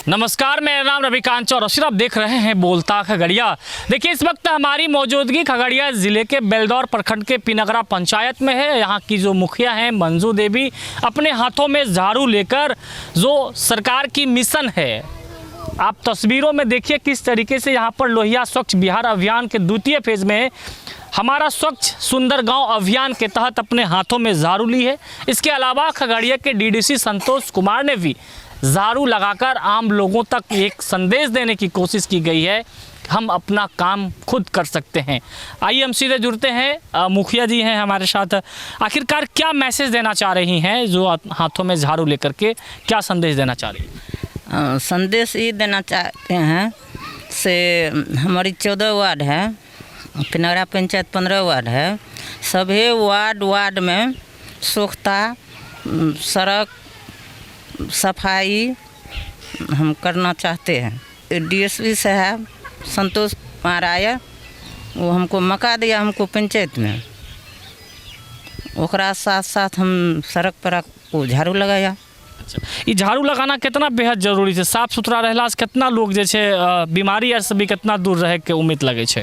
नमस्कार, मेरा नाम रविकांत चौरसिया, आप देख रहे हैं बोलता खगड़िया। देखिए, इस वक्त हमारी मौजूदगी खगड़िया ज़िले के बेलदौर प्रखंड के पिनगरा पंचायत में है। यहाँ की जो मुखिया हैं मंजू देवी अपने हाथों में झाड़ू लेकर जो सरकार की मिशन है, आप तस्वीरों में देखिए किस तरीके से यहाँ पर लोहिया स्वच्छ बिहार अभियान के द्वितीय फेज़ में हमारा स्वच्छ सुंदर गांव अभियान के तहत अपने हाथों में झाड़ू ली है। इसके अलावा खगड़िया के डीडीसी संतोष कुमार ने भी झाड़ू लगाकर आम लोगों तक एक संदेश देने की कोशिश की गई है, हम अपना काम खुद कर सकते हैं। आइए हम सीधे जुड़ते हैं, मुखिया जी हैं हमारे साथ। आखिरकार क्या मैसेज देना चाह रही हैं, जो हाथों में झाड़ू लेकर के क्या संदेश देना चाह रही हैं? संदेश ये देना चाहते हैं से हमारी 14 वार्ड है, पिनगरा पंचायत 15 वार्ड है। सभी वार्ड में स्वच्छता, सड़क सफाई हम करना चाहते हैं। डीएसपी साहब संतोष कुमार आया, वो हमको मौका दिया हमको पंचायत में, ओकरा साथ साथ हम सड़क पर को झाड़ू लगाया। अच्छा, ये झाड़ू लगाना कितना बेहद जरूरी है? साफ सुथरा रहला से कितना लोग जैसे बीमारी आर से भी कितना दूर रहे के उम्मीद लगे छे?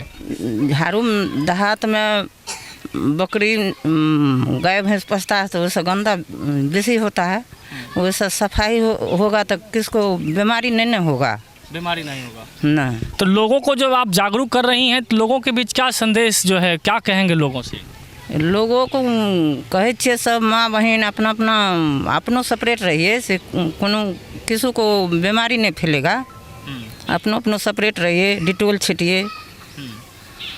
झाड़ू देहात में बकरी गाय भैंस पसता है तो उससे गंदा बेसी होता है, वैसे सफाई होगा तो किसको बीमारी नहीं होगा, बीमारी नहीं होगा ना। तो लोगों को जो आप जागरूक कर रही हैं, तो लोगों के बीच क्या संदेश जो है, क्या कहेंगे लोगों से? लोगों को कहे छे सब माँ बहन अपना अपनो सेपरेट रहिए, से कोनो किसी को बीमारी नहीं फैलेगा, अपनो सेपरेट रहिए, डिटोल छिटिए,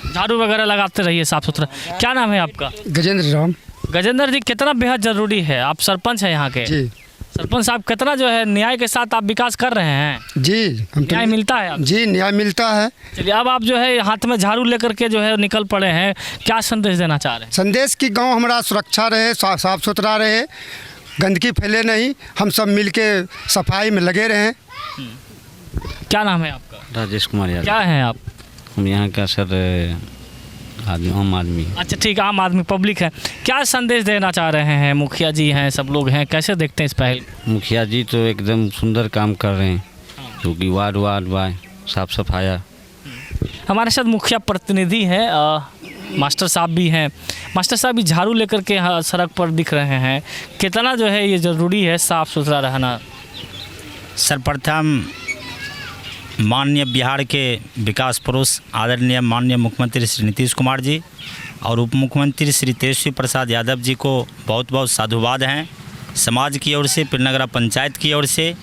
झाड़ू वगैरह लगाते रहिए, साफ सुथरा। क्या नाम है आपका? गजेंद्र राम। गजेंद्र जी, कितना बेहद ज़रूरी है, आप सरपंच हैं यहाँ के जी। सरपंच साहब, कितना जो है न्याय के साथ आप विकास कर रहे हैं? जी, न्याय मिलता है आपको? जी, न्याय मिलता है। चलिए, अब आप जो है हाथ में झाड़ू लेकर के जो है निकल पड़े हैं, क्या संदेश देना चाह रहे हैं? संदेश कि गांव हमारा सुरक्षा रहे, साफ सुथरा रहे, गंदगी फैले नहीं, हम सब मिलके सफाई में लगे रहें। क्या नाम है आपका? राजेश कुमार यादव। क्या हैं आप? हम यहाँ का सर आम आदमी। अच्छा, ठीक, आम आदमी पब्लिक है। क्या संदेश देना चाह रहे हैं? मुखिया जी हैं, सब लोग हैं, कैसे देखते हैं इस पहल? मुखिया जी तो एकदम सुंदर काम कर रहे हैं, क्योंकि वार्ड बाय साफ सफाया। हमारे साथ मुखिया प्रतिनिधि हैं, मास्टर साहब भी हैं। मास्टर साहब भी झाड़ू लेकर के सड़क पर दिख रहे हैं, कितना जो है ये ज़रूरी है साफ़ सुथरा रहना? सर्वप्रथम माननीय बिहार के विकास पुरुष आदरणीय माननीय मुख्यमंत्री श्री नीतीश कुमार जी और उप मुख्यमंत्री श्री तेजस्वी प्रसाद यादव जी को बहुत बहुत साधुवाद हैं समाज की ओर से, पिनगरा पंचायत की ओर से,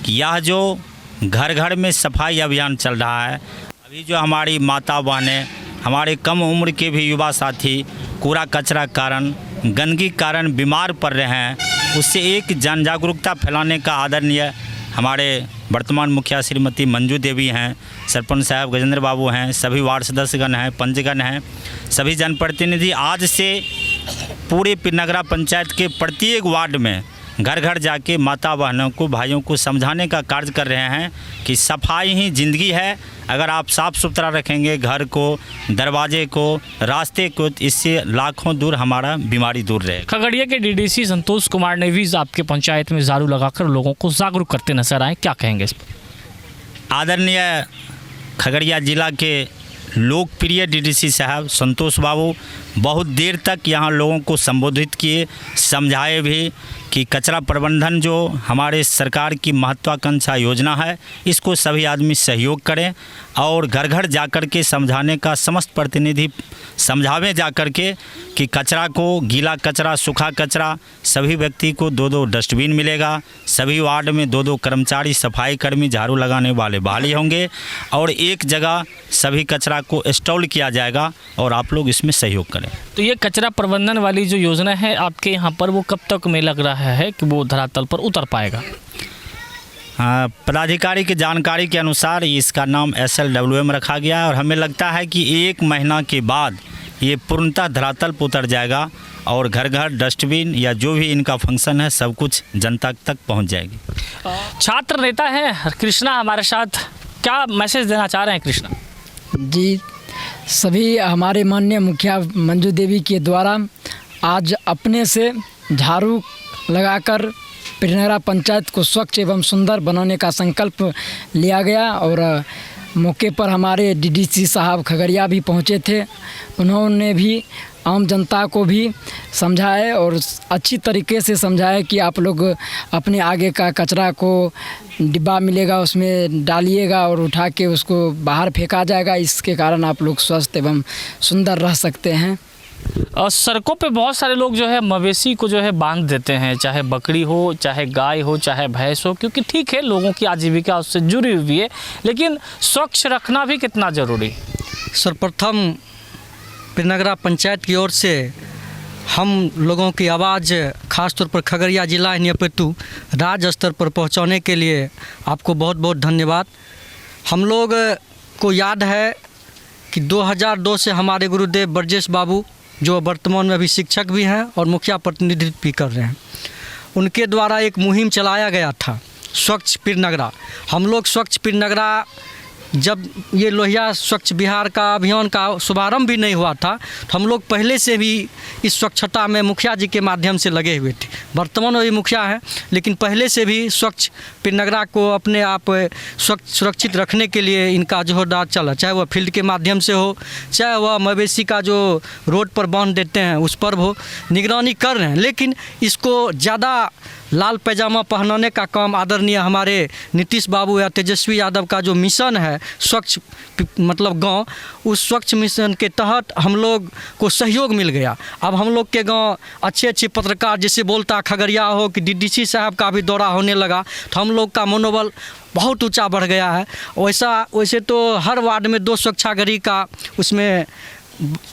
कि यह जो घर घर में सफाई अभियान चल रहा है, अभी जो हमारी माता बहनें, हमारे कम उम्र के भी युवा साथी कूड़ा कचरा कारण, गंदगी कारण बीमार पड़ रहे हैं, उससे एक जन जागरूकता फैलाने का आदरणीय हमारे वर्तमान मुखिया श्रीमती मंजू देवी हैं, सरपंच साहब गजेंद्र बाबू हैं, सभी वार्ड सदस्यगण हैं, पंचगण हैं, सभी जनप्रतिनिधि आज से पूरे पिनगरा पंचायत के प्रत्येक वार्ड में घर घर जाके माता बहनों को, भाइयों को समझाने का कार्य कर रहे हैं कि सफाई ही ज़िंदगी है। अगर आप साफ़ सुथरा रखेंगे घर को, दरवाजे को, रास्ते को, इससे लाखों दूर हमारा बीमारी दूर रहे। खगड़िया के डीडीसी संतोष कुमार ने भी आपके पंचायत में झाड़ू लगाकर लोगों को जागरूक करते नजर आए, क्या कहेंगे इस पर? आदरणीय खगड़िया जिला के लोकप्रिय डीडीसी साहब संतोष बाबू बहुत देर तक यहाँ लोगों को संबोधित किए, समझाए भी कि कचरा प्रबंधन जो हमारे सरकार की महत्वाकांक्षा योजना है, इसको सभी आदमी सहयोग करें और घर घर जाकर के समझाने का समस्त प्रतिनिधि समझावे जाकर के कि कचरा को, गीला कचरा, सूखा कचरा, सभी व्यक्ति को 2-2 डस्टबिन मिलेगा, सभी वार्ड में 2-2 कर्मचारी सफाई कर्मी झाड़ू लगाने वाले बहाली होंगे और एक जगह सभी कचरा को स्टॉल किया जाएगा और आप लोग इसमें सहयोग करें। तो ये कचरा प्रबंधन वाली जो योजना है आपके यहाँ पर, वो कब तक में लग रहा है कि वो धरातल पर उतर पाएगा? पदाधिकारी की जानकारी के अनुसार इसका नाम SLWM रखा गया है और हमें लगता है कि 1 महीना के बाद ये पूर्णतः धरातल पर उतर जाएगा और घर घर डस्टबिन या जो भी इनका फंक्शन है सब कुछ जनता तक पहुंच जाएगी। छात्र नेता है कृष्णा हमारे साथ, क्या मैसेज देना चाह रहे हैं कृष्णा? जी, सभी हमारे माननीय मुखिया मंजू देवी के द्वारा आज अपने से झाड़ू लगाकर पिरनगरा पंचायत को स्वच्छ एवं सुंदर बनाने का संकल्प लिया गया। और मौके पर हमारे डीडीसी साहब खगड़िया भी पहुंचे थे। उन्होंने भी आम जनता को भी समझाए और अच्छी तरीके से समझाए कि आप लोग अपने आगे का कचरा को डिब्बा मिलेगा उसमें डालिएगा और उठा के उसको बाहर फेंका जाएगा। इसके कारण आप लोग स्वस्थ एवं सुंदर रह सकते हैं। सड़कों पे बहुत सारे लोग जो है मवेशी को जो है बांध देते हैं, चाहे बकरी हो, चाहे गाय हो, चाहे भैंस हो, क्योंकि ठीक है लोगों की आजीविका उससे जुड़ी हुई है, लेकिन स्वच्छ रखना भी कितना ज़रूरी। सर्वप्रथम पिरनगरा पंचायत की ओर से हम लोगों की आवाज़ ख़ासतौर पर खगड़िया जिला नियपेतु राज्य स्तर पर पहुंचाने के लिए आपको बहुत बहुत धन्यवाद। हम लोग को याद है कि 2002 से हमारे गुरुदेव ब्रजेश बाबू, जो वर्तमान में अभी शिक्षक भी हैं और मुखिया प्रतिनिधित्व भी कर रहे हैं, उनके द्वारा एक मुहिम चलाया गया था स्वच्छ पिरनगरा। हम लोग स्वच्छ पिरनगरा, जब ये लोहिया स्वच्छ बिहार का अभियान का शुभारंभ भी नहीं हुआ था, तो हम लोग पहले से भी इस स्वच्छता में मुखिया जी के माध्यम से लगे हुए थे। वर्तमान में भी मुखिया हैं, लेकिन पहले से भी स्वच्छ पिरनगरा को अपने आप स्वच्छ सुरक्षित रखने के लिए इनका जोरदार चला, चाहे वह फील्ड के माध्यम से हो, चाहे वह मवेशी का जो रोड पर बांध देते हैं उस पर हो, निगरानी कर रहे हैं। लेकिन इसको ज़्यादा लाल पैजामा पहनाने का काम आदरणीय हमारे नीतीश बाबू या तेजस्वी यादव का जो मिशन है स्वच्छ मतलब गांव, उस स्वच्छ मिशन के तहत हम लोग को सहयोग मिल गया। अब हम लोग के गांव अच्छे अच्छे पत्रकार जैसे बोलता खगड़िया हो कि डीडीसी साहब का भी दौरा होने लगा, तो हम लोग का मनोबल बहुत ऊंचा बढ़ गया है। वैसे तो हर वार्ड में 2 स्वच्छागृही का उसमें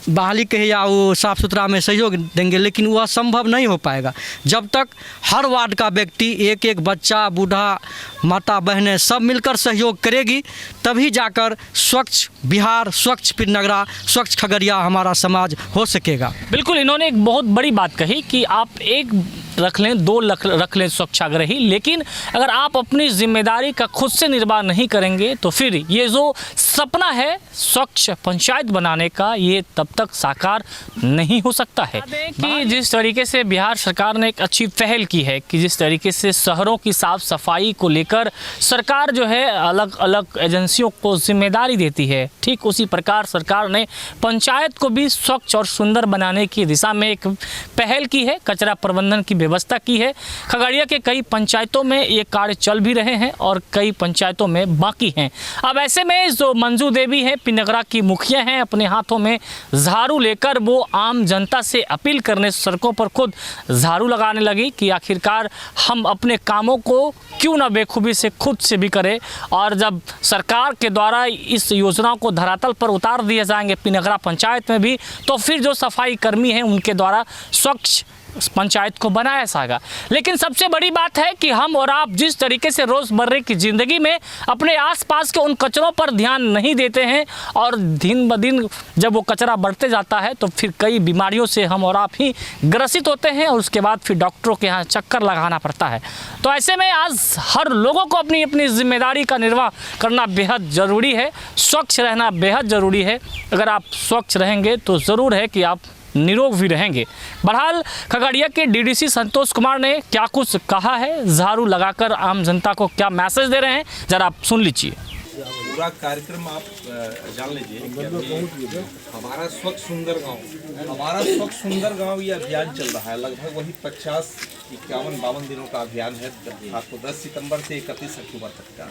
बहाली कहे या वो साफ़ सुथरा में सहयोग देंगे, लेकिन वह संभव नहीं हो पाएगा जब तक हर वार्ड का व्यक्ति, एक एक बच्चा, बूढ़ा, माता बहनें सब मिलकर सहयोग करेगी, तभी जाकर स्वच्छ बिहार, स्वच्छ पिरनगरा, स्वच्छ खगड़िया हमारा समाज हो सकेगा। बिल्कुल, इन्होंने एक बहुत बड़ी बात कही कि आप एक रख लें, 2 रख लें स्वच्छाग्रही, लेकिन अगर आप अपनी जिम्मेदारी का खुद से निर्वाह नहीं करेंगे तो फिर ये जो सपना है स्वच्छ पंचायत बनाने का, ये तब तक साकार नहीं हो सकता है। कि जिस तरीके से बिहार सरकार ने एक अच्छी पहल की है कि जिस तरीके से शहरों की साफ सफाई को लेकर सरकार जो है अलग अलग एजेंसियों को जिम्मेदारी देती है, ठीक उसी प्रकार सरकार ने पंचायत को भी स्वच्छ और सुंदर बनाने की दिशा में एक पहल की है, कचरा प्रबंधन की व्यवस्था की है। खगड़िया के कई पंचायतों में ये कार्य चल भी रहे हैं और कई पंचायतों में बाकी हैं। अब ऐसे में जो मंजू देवी हैं, पिरनगरा की मुखिया हैं, अपने हाथों में झाड़ू लेकर वो आम जनता से अपील करने सड़कों पर खुद झाड़ू लगाने लगी कि आखिरकार हम अपने कामों को क्यों ना बेखूबी से खुद से भी करें। और जब सरकार के द्वारा इस योजना को धरातल पर उतार दिए जाएंगे पिरनगरा पंचायत में भी, तो फिर जो सफाई कर्मी हैं उनके द्वारा स्वच्छ पंचायत को बनाया जाएगा। लेकिन सबसे बड़ी बात है कि हम और आप जिस तरीके से रोज़मर्रा की ज़िंदगी में अपने आसपास के उन कचरों पर ध्यान नहीं देते हैं और दिन ब दिन जब वो कचरा बढ़ते जाता है तो फिर कई बीमारियों से हम और आप ही ग्रसित होते हैं और उसके बाद फिर डॉक्टरों के यहाँ चक्कर लगाना पड़ता है। तो ऐसे में आज हर लोगों को अपनी अपनी जिम्मेदारी का निर्वाह करना बेहद ज़रूरी है, स्वच्छ रहना बेहद ज़रूरी है। अगर आप स्वच्छ रहेंगे तो ज़रूर है कि आप निरोग भी रहेंगे। बहरहाल खगड़िया के डीडीसी संतोष कुमार ने क्या कुछ कहा है, झाड़ू लगाकर आम जनता को क्या मैसेज दे रहे हैं, जरा आप सुन लीजिए। पूरा कार्यक्रम आप जान लीजिए कि अभी हमारा स्वच्छ सुंदर गांव ये अभियान चल रहा है। लगभग वही 51 दिनों का अभियान है। आपको 10 सितंबर से 31 अक्टूबर तक का,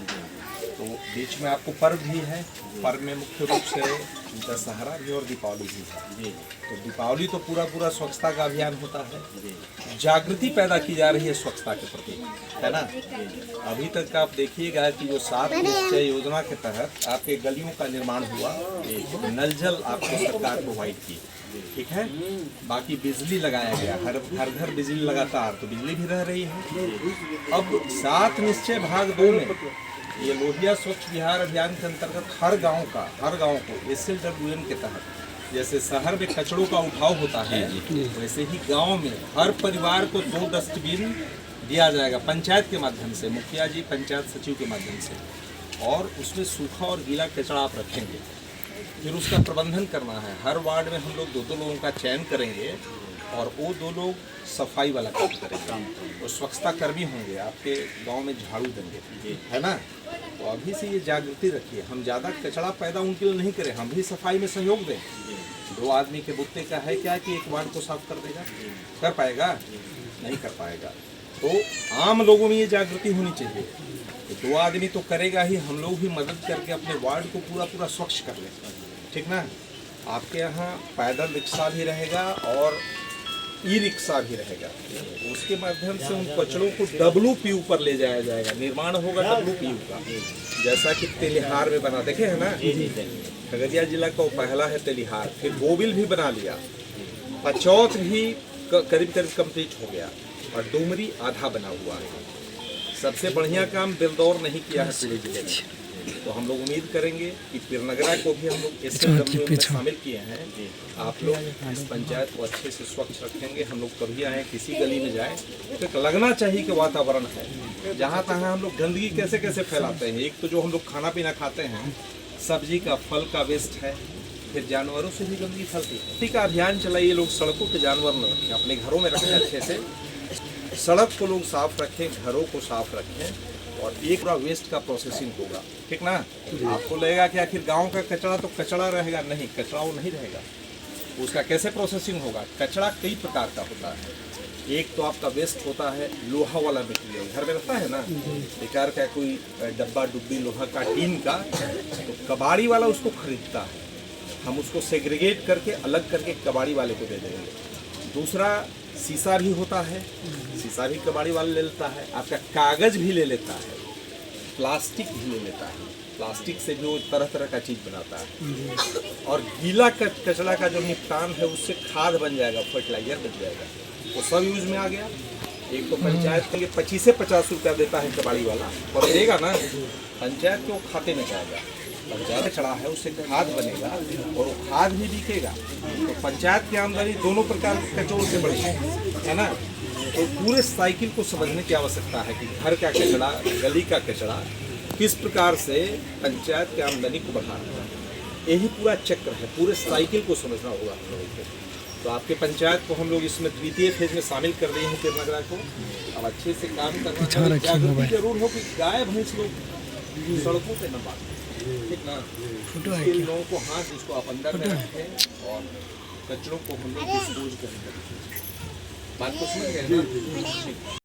तो बीच में आपको पर्व भी है। पर्व में मुख्य रूप से दशहरा भी और दीपावली भी है। तो दीपावली तो पूरा स्वच्छता का अभियान होता है, जागृति पैदा की जा रही है स्वच्छता के प्रति, है ना। अभी तक आप देखिएगा कि जो 7 निश्चय योजना के तहत आपके गलियों का निर्माण हुआ, नल जल आपको सरकार प्रोवाइड की, ठीक है। बाकी बिजली लगाया गया, हर घर बिजली लगातार, तो बिजली भी रह रही है। अब 7 निश्चय भाग 2 में ये लोहिया स्वच्छ बिहार अभियान के अंतर्गत हर गांव को SLWN के तहत, जैसे शहर में कचड़ों का उठाव होता है, वैसे ही गांव में हर परिवार को 2 डस्टबिन दिया जाएगा पंचायत के माध्यम से, मुखिया जी पंचायत सचिव के माध्यम से, और उसमें सूखा और गीला कचरा आप रखेंगे। फिर उसका प्रबंधन करना है। हर वार्ड में हम लोग 2-2 लोगों का चयन करेंगे और वो 2 लोग सफाई वाला काम करेंगे और स्वच्छता कर्मी होंगे, आपके गांव में झाड़ू देंगे, है ना। तो अभी से ये जागृति रखिए, हम ज़्यादा कचरा पैदा उनके लिए नहीं करें, हम भी सफाई में सहयोग दें। 2 आदमी के बुत्ते का है क्या कि एक वार्ड को साफ कर देगा? कर पाएगा? नहीं कर पाएगा। तो आम लोगों में ये जागृति होनी चाहिए। तो 2 आदमी तो करेगा ही, हम लोग भी मदद करके अपने वार्ड को पूरा स्वच्छ कर लें, ठीक ना। आपके यहाँ पैदल रिक्शा भी रहेगा और ई-रिक्शा भी रहेगा, उसके माध्यम से उन कचड़ों को WPU पर ले जाया जाएगा। निर्माण होगा WPU का, जैसा कि तेलिहार में बना, देखे है ना। खगड़िया जिला का वो पहला है तेलिहार, फिर बोबिल भी बना लिया, पचौथ भी करीब कंप्लीट हो गया और डुमरी आधा बना हुआ है। सबसे बढ़िया काम बेलदौर नहीं किया है पूरे जिले में। तो हम लोग उम्मीद करेंगे कि पीरनगरा को भी हम लोग SLW में शामिल किए हैं। आप लोग इस पंचायत को अच्छे से स्वच्छ रखेंगे। हम लोग कभी आए किसी गली में जाए तो एक लगना चाहिए कि वातावरण है। जहाँ तहाँ हम लोग गंदगी कैसे कैसे फैलाते हैं। एक तो जो हम लोग खाना पीना खाते हैं, सब्जी का फल का वेस्ट है, फिर जानवरों से भी गंदगी फैलती है। इसी का अभियान चलाइए, लोग सड़कों पे जानवर न रखें, अपने घरों में रखें, अच्छे से सड़क को लोग साफ रखें, घरों को साफ रखें और एक पूरा वेस्ट का प्रोसेसिंग होगा, ठीक ना। आपको लगेगा कि आखिर गांव का कचरा तो कचरा रहेगा, नहीं, कचरा वो नहीं रहेगा। उसका कैसे प्रोसेसिंग होगा? कचरा कई प्रकार का होता है। एक तो आपका वेस्ट होता है लोहा वाला मटेरियल, घर में रहता है ना, बेकार का कोई डब्बा डुब्बी लोहा का, टीन का, तो कबाड़ी वाला उसको खरीदता है, हम उसको सेग्रीगेट करके अलग करके कबाड़ी वाले को दे देंगे। दूसरा शीशा भी होता है, शीशा भी कबाड़ी वाला ले लेता है। आपका कागज़ भी ले लेता है, प्लास्टिक भी ले लेता है, प्लास्टिक से भी वो तरह तरह का चीज़ बनाता है। और गीला कचरा का जो निपटान है उससे खाद बन जाएगा, फर्टिलाइजर बन जाएगा, वो सब यूज में आ गया। एक तो पंचायत के लिए 25 से 50 रुपया देता है कबाड़ी वाला, और देगा ना, पंचायत के वो खाते में जाएगा। पंचायत कचरा है उससे खाद बनेगा और वो खाद भी बिकेगा। तो पंचायत की आमदनी दोनों प्रकार के कचरों से बढ़ेगी, है ना। तो पूरे साइकिल को समझने की आवश्यकता है कि घर का कचरा, गली का कचरा किस प्रकार से पंचायत की आमदनी को बढ़ाना है। यही पूरा चक्र है, पूरे साइकिल को समझना होगा हम लोगों को। तो आपके पंचायत को हम लोग इसमें 3य फेज में शामिल कर दिए हैं पीरनगरा को। अब अच्छे से काम करना है, जागरूकता जरूर हो कि गाय भैंस लोग सड़कों पे न बांधें, ठीक ना। इसके लोगों को हाथ इसको आप अंदर में रखें और कचरों को हम लोग डिस्पोज करेंगे। बात को समझ गए ना?